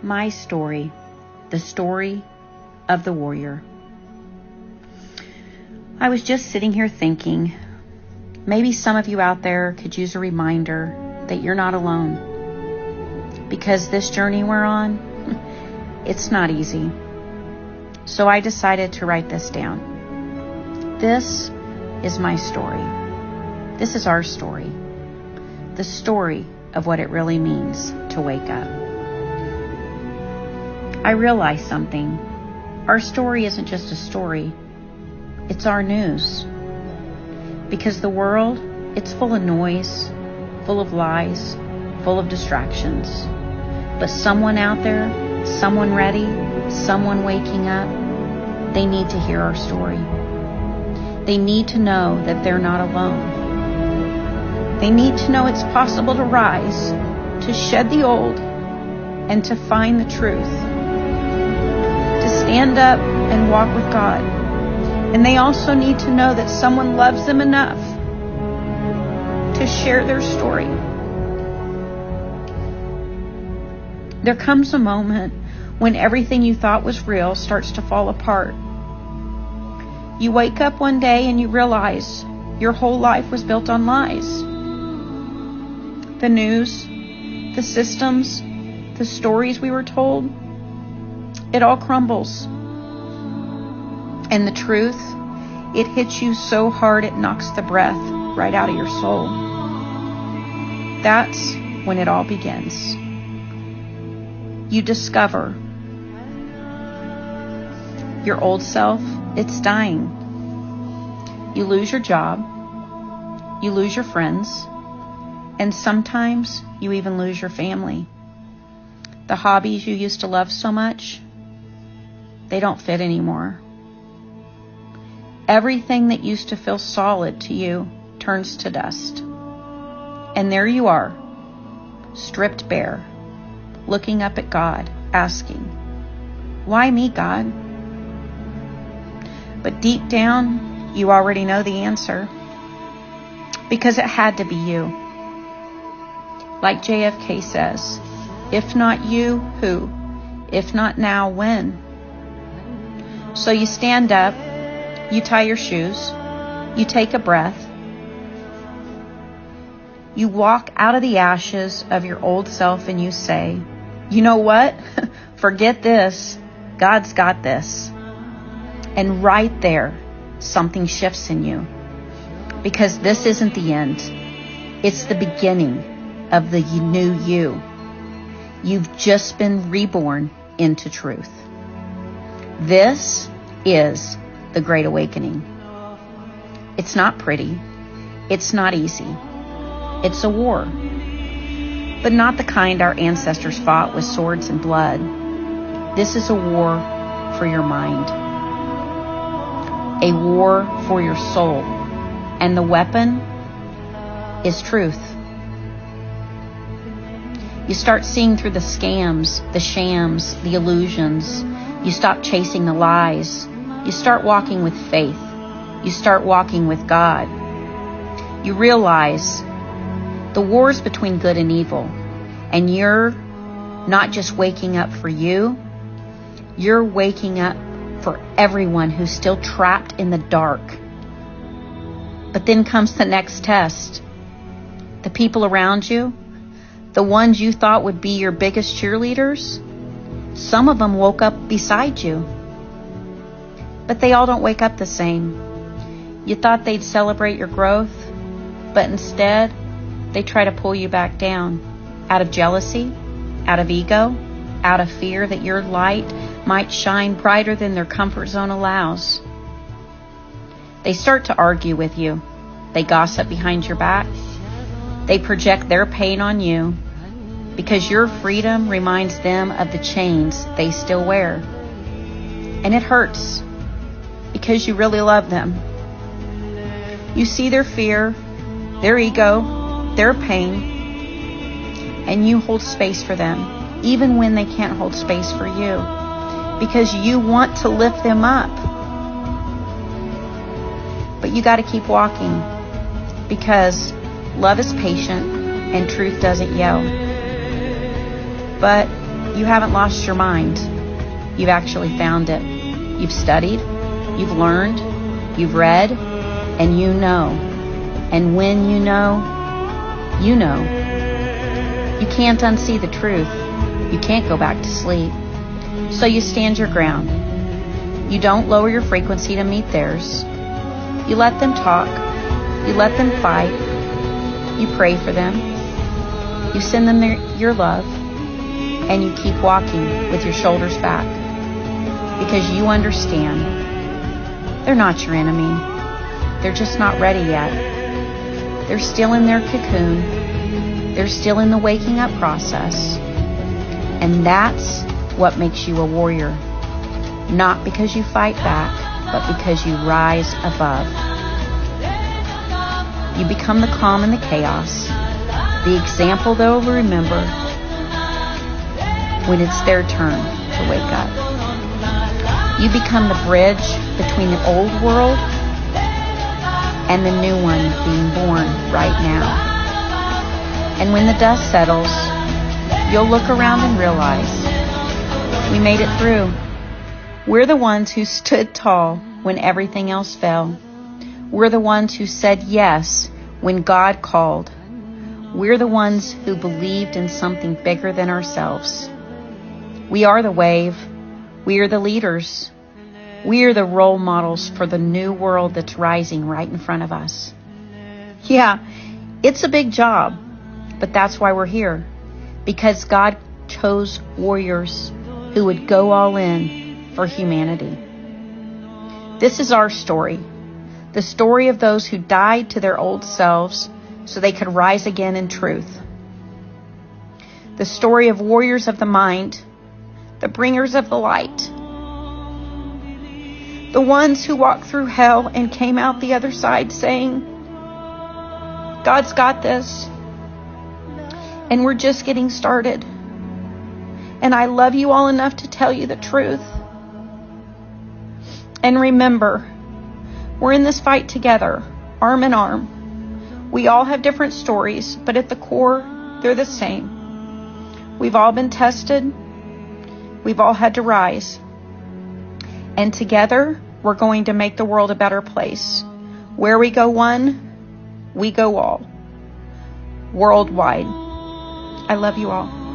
My story, the story of the warrior. I was just sitting here thinking, maybe some of you out there could use a reminder that you're not alone. Because this journey we're on, it's not easy. So I decided to write this down. This is my story. This is our story. The story of what it really means to wake up. I realized something. Our story isn't just a story. It's our news. Because the world, it's full of noise, full of lies, full of distractions. But someone out there, someone ready, someone waking up, they need to hear our story. They need to know that they're not alone. They need to know it's possible to rise, to shed the old, and to find the truth. To stand up and walk with God. And they also need to know that someone loves them enough to share their story. There comes a moment when everything you thought was real starts to fall apart. You wake up one day and you realize your whole life was built on lies. The news, the systems, the stories we were told, it all crumbles. And the truth, it hits you so hard it knocks the breath right out of your soul. That's when it all begins. You discover your old self, it's dying. You lose your job, you lose your friends, and sometimes you even lose your family. The hobbies you used to love so much, they don't fit anymore. Everything that used to feel solid to you turns to dust. And there you are, stripped bare, looking up at God, asking, "Why me, God?" But deep down, you already know the answer. Because it had to be you. Like JFK says, if not you, who? If not now, when? So you stand up, you tie your shoes, you take a breath, you walk out of the ashes of your old self and you say, "You know what? Forget this. God's got this." And right there, something shifts in you. Because this isn't the end. It's the beginning of the new you. You've just been reborn into truth. This is the Great Awakening. It's not pretty. It's not easy. It's a war. But not the kind our ancestors fought with swords and blood. This is a war for your mind. A war for your soul. And the weapon is truth. You start seeing through the scams, the shams, the illusions. You stop chasing the lies. You start walking with faith. You start walking with God. You realize the war's between good and evil. And you're not just waking up for you. You're waking up for everyone who's still trapped in the dark. But then comes the next test. The people around you, the ones you thought would be your biggest cheerleaders, some of them woke up beside you. But they all don't wake up the same. You thought they'd celebrate your growth, but instead, they try to pull you back down out of jealousy, out of ego, out of fear that your light might shine brighter than their comfort zone allows. They start to argue with you. They gossip behind your back. They project their pain on you because your freedom reminds them of the chains they still wear. And it hurts because you really love them. You see their fear, their ego, their pain, and you hold space for them, even when they can't hold space for you, because you want to lift them up. But you got to keep walking, because love is patient and truth doesn't yell. But you haven't lost your mind. You've actually found it. You've studied, you've learned, you've read, and you know. And when you know, you know. You can't unsee the truth. You can't go back to sleep. So you stand your ground. You don't lower your frequency to meet theirs. You let them talk. You let them fight. You pray for them. You send them your love. And you keep walking with your shoulders back. Because you understand they're not your enemy. They're just not ready yet. They're still in their cocoon. They're still in the waking up process. And that's what makes you a warrior. Not because you fight back, but because you rise above. You become the calm in the chaos. The example they'll remember when it's their turn to wake up. You become the bridge between the old world and the new one being born right now. And when the dust settles, you'll look around and realize we made it through. We're the ones who stood tall when everything else fell. We're the ones who said yes when God called. We're the ones who believed in something bigger than ourselves. We are the wave. We are the leaders. We are the role models for the new world that's rising right in front of us. Yeah, it's a big job, but that's why we're here. Because God chose warriors who would go all in for humanity. This is our story. The story of those who died to their old selves so they could rise again in truth. The story of warriors of the mind, the bringers of the light. The ones who walked through hell and came out the other side saying, God's got this. And we're just getting started. And I love you all enough to tell you the truth. And remember, we're in this fight together, arm in arm. We all have different stories, but at the core, they're the same. We've all been tested. We've all had to rise. And together, we're going to make the world a better place. Where we go one, we go all. Worldwide. I love you all.